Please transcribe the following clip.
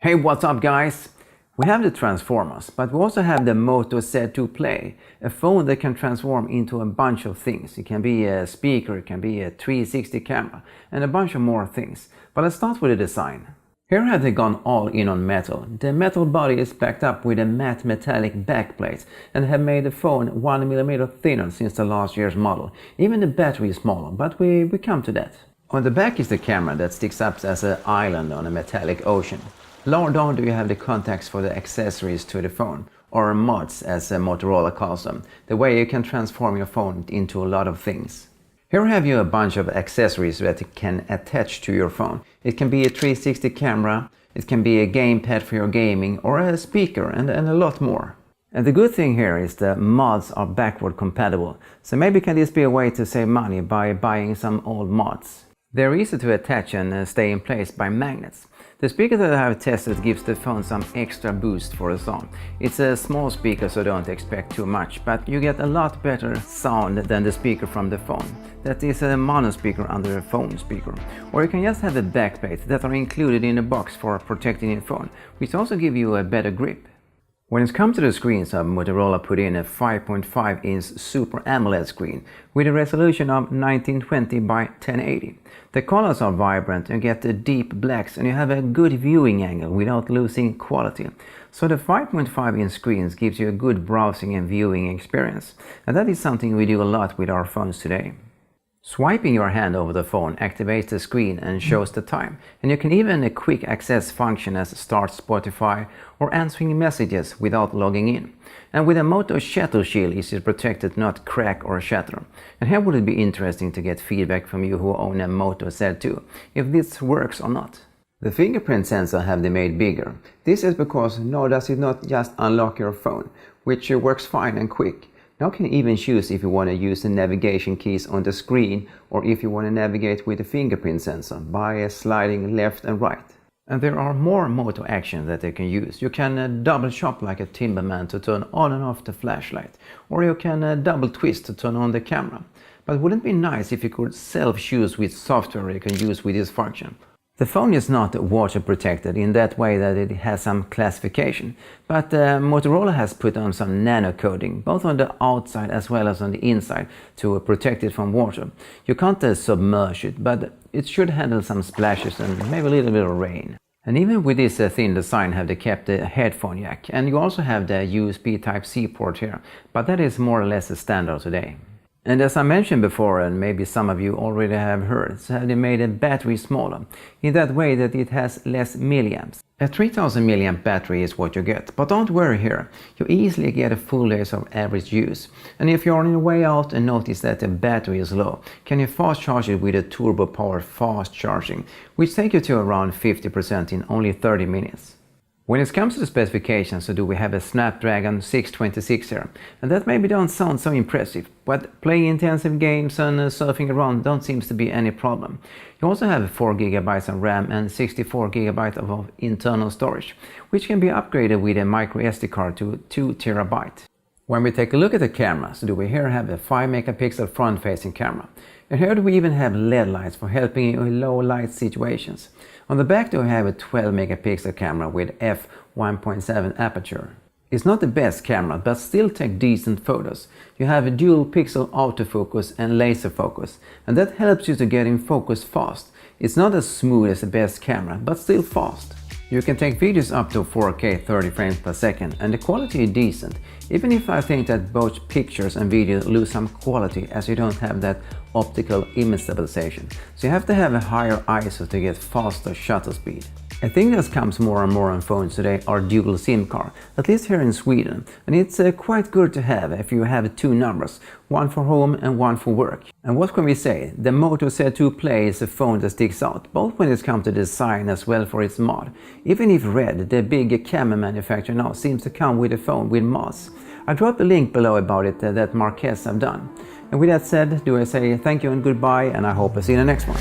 Hey, what's up guys? We have the Transformers, but we also have the Moto Z2 Play, a phone that can transform into a bunch of things. It can be a speaker, it can be a 360 camera, and a bunch of more things. But let's start with the design. Here have they gone all in on metal. The metal body is backed up with a matte metallic backplate and have made the phone 1mm thinner since the last year's model. Even the battery is smaller, but we come to that. On the back is the camera that sticks up as an island on a metallic ocean. Lower down do you have the contacts for the accessories to the phone, or mods as Motorola calls them, the way you can transform your phone into a lot of things. Here have you a bunch of accessories that you can attach to your phone. It can be a 360 camera, it can be a gamepad for your gaming, or a speaker, and a lot more. And the good thing here is the mods are backward compatible, so maybe can this be a way to save money by buying some old mods. They're easy to attach and stay in place by magnets. The speaker that I have tested gives the phone some extra boost for the sound. It's a small speaker, so don't expect too much, but you get a lot better sound than the speaker from the phone. That is a mono speaker under a phone speaker. Or you can just have the backplate that are included in the box for protecting your phone, which also give you a better grip. When it comes to the screens, Motorola put in a 5.5-inch Super AMOLED screen with a resolution of 1920 by 1080. The colors are vibrant, you get the deep blacks and you have a good viewing angle without losing quality. So the 5.5-inch screens gives you a good browsing and viewing experience. And that is something we do a lot with our phones today. Swiping your hand over the phone activates the screen and shows the time, and you can even a quick access function as start Spotify or answering messages without logging in. And with a Moto Shatter Shield it is protected not crack or shatter. And here would it be interesting to get feedback from you who own a Moto Z2, if this works or not. The fingerprint sensor have they made bigger. This is because now does it not just unlock your phone, which works fine and quick. Now you can even choose if you want to use the navigation keys on the screen or if you want to navigate with the fingerprint sensor by sliding left and right. And there are more Moto actions that you can use. You can double chop like a timberman to turn on and off the flashlight, or you can double twist to turn on the camera. But wouldn't it be nice if you could self-choose which software you can use with this function? The phone is not water protected in that way that it has some classification, but Motorola has put on some nano coating both on the outside as well as on the inside to protect it from water. You can't submerge it, but it should handle some splashes and maybe a little bit of rain. And even with this thin design have they kept the headphone jack, and you also have the USB Type-C port here, but that is more or less a standard today. And as I mentioned before, and maybe some of you already have heard, so they made a battery smaller, in that way that it has less milliamps. A 3000 milliamp battery is what you get, but don't worry here, you easily get a full day of average use. And if you're on your way out and notice that the battery is low, can you fast charge it with a turbo powered fast charging, which takes you to around 50% in only 30 minutes. When it comes to the specifications, so do we have a Snapdragon 626 here, and that maybe don't sound so impressive, but playing intensive games and surfing around don't seem to be any problem. You also have 4GB of RAM and 64GB of internal storage, which can be upgraded with a micro SD card to 2TB. When we take a look at the camera, so do we here have a 5MP front-facing camera. And here do we even have LED lights for helping you in low light situations. On the back do we have a 12MP camera with f1.7 aperture. It's not the best camera, but still take decent photos. You have a dual pixel autofocus and laser focus, and that helps you to get in focus fast. It's not as smooth as the best camera, but still fast. You can take videos up to 4K 30 frames per second, and the quality is decent, even if I think that both pictures and video lose some quality as you don't have that optical image stabilization. So you have to have a higher ISO to get faster shutter speed. A thing that comes more and more on phones today are dual SIM card, at least here in Sweden, and it's quite good to have if you have two numbers, one for home and one for work. And what can we say? The Moto Z2 Play is a phone that sticks out, both when it comes to design as well for its mod. Even if Red, the big camera manufacturer now, seems to come with a phone with mods. I dropped a link below about it that Marquez have done. And with that said, do I say thank you and goodbye, and I hope I see you in the next one.